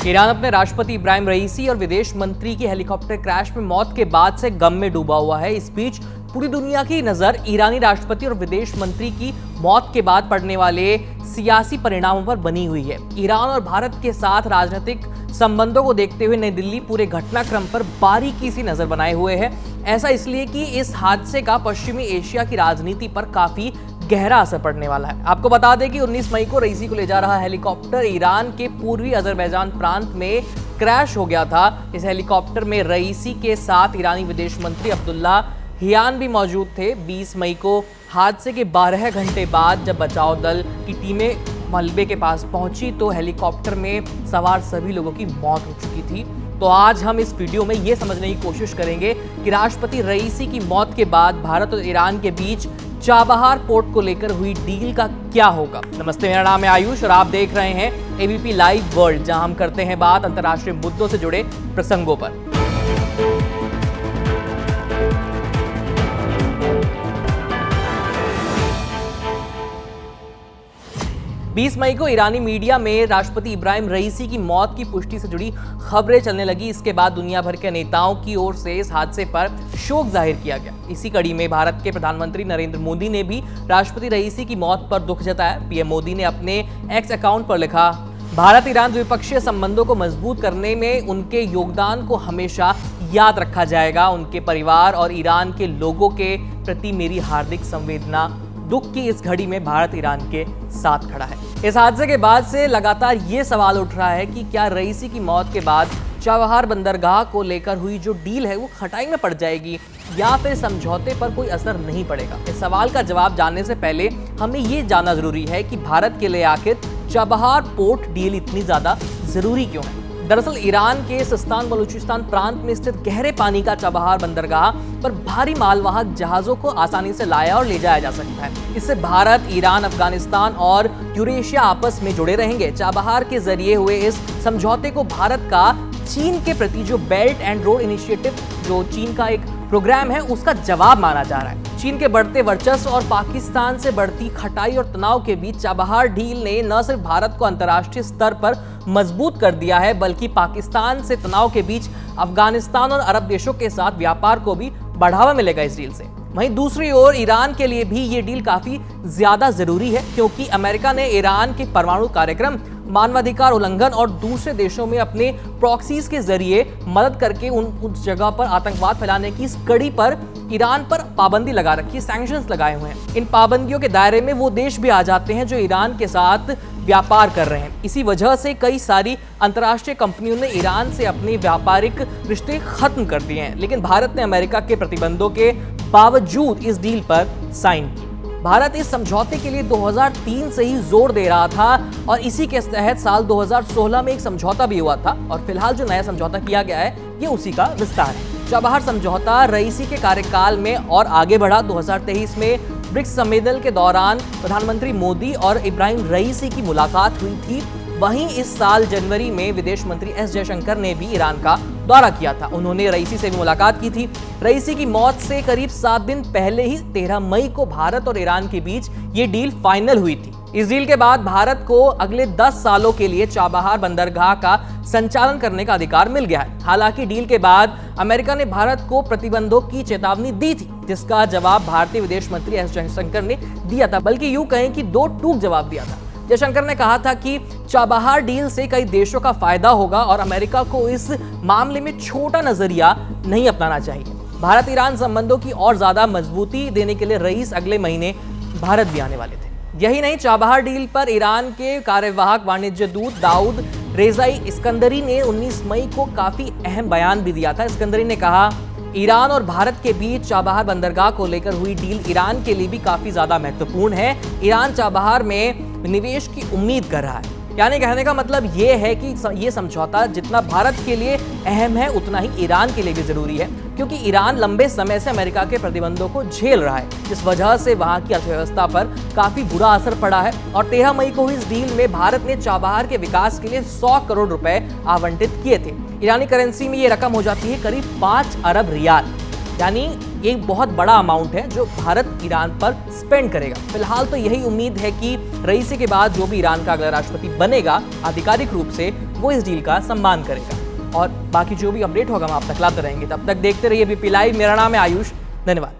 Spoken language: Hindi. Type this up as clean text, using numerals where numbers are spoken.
ईरान अपने राष्ट्रपति इब्राहिम रईसी और विदेश मंत्री की हेलीकॉप्टर क्रैश में मौत के बाद से गम में डूबा हुआ है। इस बीच पूरी दुनिया की नजर ईरानी राष्ट्रपति और विदेश मंत्री की मौत के बाद पड़ने वाले सियासी परिणामों पर बनी हुई है। ईरान और भारत के साथ राजनीतिक संबंधों को देखते हुए नई दिल्ली पूरे घटनाक्रम पर बारीकी से नजर बनाए हुए है। ऐसा इसलिए कि इस हादसे का पश्चिमी एशिया की राजनीति पर काफी गहरा असर पड़ने वाला है। आपको बता दें कि 19 मई को रईसी को ले जा रहा हेलीकॉप्टर ईरान के पूर्वी अजरबैजान प्रांत में क्रैश हो गया था। इस हेलीकॉप्टर में रईसी के साथ ईरानी विदेश मंत्री अब्दुल्ला हियान भी मौजूद थे। 20 मई को हादसे के 12 घंटे बाद जब बचाव दल की टीमें मलबे के पास पहुंची तो हेलीकॉप्टर में सवार सभी लोगों की मौत हो चुकी थी। तो आज हम इस वीडियो में ये समझने की कोशिश करेंगे कि राष्ट्रपति रईसी की मौत के बाद भारत और ईरान के बीच चाबहार पोर्ट को लेकर हुई डील का क्या होगा। नमस्ते, मेरा नाम है आयुष और आप देख रहे हैं एबीपी लाइव वर्ल्ड, जहां हम करते हैं बात अंतर्राष्ट्रीय मुद्दों से जुड़े प्रसंगों पर। 20 मई को ईरानी मीडिया में राष्ट्रपति इब्राहिम रईसी की मौत की पुष्टि से जुड़ी खबरें चलने लगी। इसके बाद दुनिया भर के नेताओं की ओर से इस हादसे पर शोक जाहिर किया गया। इसी कड़ी में भारत के प्रधानमंत्री नरेंद्र मोदी ने भी राष्ट्रपति रईसी की मौत पर दुख जताया। पीएम मोदी ने अपने एक्स अकाउंट पर लिखा, भारत ईरान द्विपक्षीय संबंधों को मजबूत करने में उनके योगदान को हमेशा याद रखा जाएगा। उनके परिवार और ईरान के लोगों के प्रति मेरी हार्दिक संवेदना। दुख की इस घड़ी में भारत ईरान के साथ खड़ा है। इस हादसे के बाद से लगातार ये सवाल उठ रहा है कि क्या रईसी की मौत के बाद चाबहार बंदरगाह को लेकर हुई जो डील है वो खटाई में पड़ जाएगी या फिर समझौते पर कोई असर नहीं पड़ेगा। इस सवाल का जवाब जानने से पहले हमें ये जानना जरूरी है कि भारत के लिए आखिर चाबहार पोर्ट डील इतनी ज्यादा जरूरी क्यों है। दरअसल ईरान के सिस्तान बलूचिस्तान प्रांत में स्थित गहरे पानी का चाबहार बंदरगाह पर भारी मालवाहक जहाजों को आसानी से लाया और ले जाया जा सकता है। इससे भारत, ईरान, अफगानिस्तान और यूरेशिया आपस में जुड़े रहेंगे। चाबहार के जरिए हुए इस समझौते को भारत का चीन के प्रति जो बेल्ट एंड रोड इनिशिएटिव, जो चीन का एक प्रोग्राम है, उसका जवाब माना जा रहा है। चीन के बढ़ते वर्चस्व और पाकिस्तान से बढ़ती खटाई और तनाव के बीच चाबहार डील ने न सिर्फ भारत को अंतर्राष्ट्रीय स्तर पर मजबूत कर दिया है, बल्कि पाकिस्तान से तनाव के बीच अफगानिस्तान और अरब देशों के साथ व्यापार को भी बढ़ावा मिलेगा इस डील से। वहीं दूसरी ओर ईरान के लिए भी ये डील काफी ज्यादा जरूरी है, क्योंकि अमेरिका ने ईरान के परमाणु कार्यक्रम, मानवाधिकार उल्लंघन और दूसरे देशों में अपने प्रॉक्सीज के जरिए मदद करके उस जगह पर आतंकवाद फैलाने की इस कड़ी पर ईरान पर पाबंदी लगा रखी है, सैंक्शंस लगाए हुए हैं। इन पाबंदियों के दायरे में वो देश भी आ जाते हैं जो ईरान के साथ व्यापार कर रहे हैं। इसी वजह से कई सारी अंतर्राष्ट्रीय कंपनियों ने ईरान से अपने व्यापारिक रिश्ते खत्म कर दिए हैं, लेकिन भारत ने अमेरिका के प्रतिबंधों के बावजूद इस डील पर साइन की। भारत इस समझौते के लिए 2003 से ही जोर दे रहा था और इसी के तहत साल 2016 में एक समझौता भी हुआ था और फिलहाल जो नया समझौता किया गया है ये उसी का विस्तार है। चाबहार समझौता रईसी के कार्यकाल में और आगे बढ़ा। 2023 में ब्रिक्स सम्मेलन के दौरान प्रधानमंत्री मोदी और इब्राहिम रईसी की मुलाकात हुई थी। वहीं इस साल जनवरी में विदेश मंत्री एस जयशंकर ने भी ईरान का दौरा किया था। उन्होंने रईसी से भी मुलाकात की थी। रईसी की मौत से करीब 7 दिन पहले ही 13 मई को भारत और ईरान के बीच ये डील फाइनल हुई थी। इस डील के बाद भारत को अगले 10 सालों के लिए चाबहार बंदरगाह का संचालन करने का अधिकार मिल गया है। हालांकि डील के बाद अमेरिका ने भारत को प्रतिबंधों की चेतावनी दी थी, जिसका जवाब भारतीय विदेश मंत्री एस जयशंकर ने दिया था, बल्कि यूं कहें कि दो टूक जवाब दिया था। जयशंकर ने कहा था कि चाबहार डील से कई देशों का फायदा होगा और अमेरिका को इस मामले में छोटा नजरिया नहीं अपनाना चाहिए। भारत ईरान संबंधों की और ज्यादा मजबूती देने के लिए रईस अगले महीने भारत भी आने वाले थे। यही नहीं, चाबहार डील पर ईरान के कार्यवाहक वाणिज्य दूत दाऊद रेजाई इस्कंदरी ने 19 मई को काफी अहम बयान भी दिया था। इस्कंदरी ने कहा, ईरान और भारत के बीच चाबहार बंदरगाह को लेकर हुई डील ईरान के लिए भी काफी ज्यादा महत्वपूर्ण है। ईरान चाबहार में निवेश की उम्मीद कर रहा है। यानी कहने का मतलब ये है कि ये समझौता जितना भारत के लिए अहम है उतना ही ईरान के लिए भी जरूरी है, क्योंकि ईरान लंबे समय से अमेरिका के प्रतिबंधों को झेल रहा है, जिस वजह से वहां की अर्थव्यवस्था पर काफी बुरा असर पड़ा है। और 13 मई को हुई इस डील में भारत ने चाबहार के विकास के लिए 100 करोड़ रुपए आवंटित किए थे। ईरानी करेंसी में ये रकम हो जाती है करीब 5 अरब रियाल, यानी एक बहुत बड़ा अमाउंट है जो भारत ईरान पर स्पेंड करेगा। फिलहाल तो यही उम्मीद है कि रईसी के बाद जो भी ईरान का अगला राष्ट्रपति बनेगा आधिकारिक रूप से वो इस डील का सम्मान करेगा। और बाकी जो भी अपडेट होगा हम आप तक लाते रहेंगे। तब तक देखते रहिए बीपी लाइव। मेरा नाम है आयुष। धन्यवाद।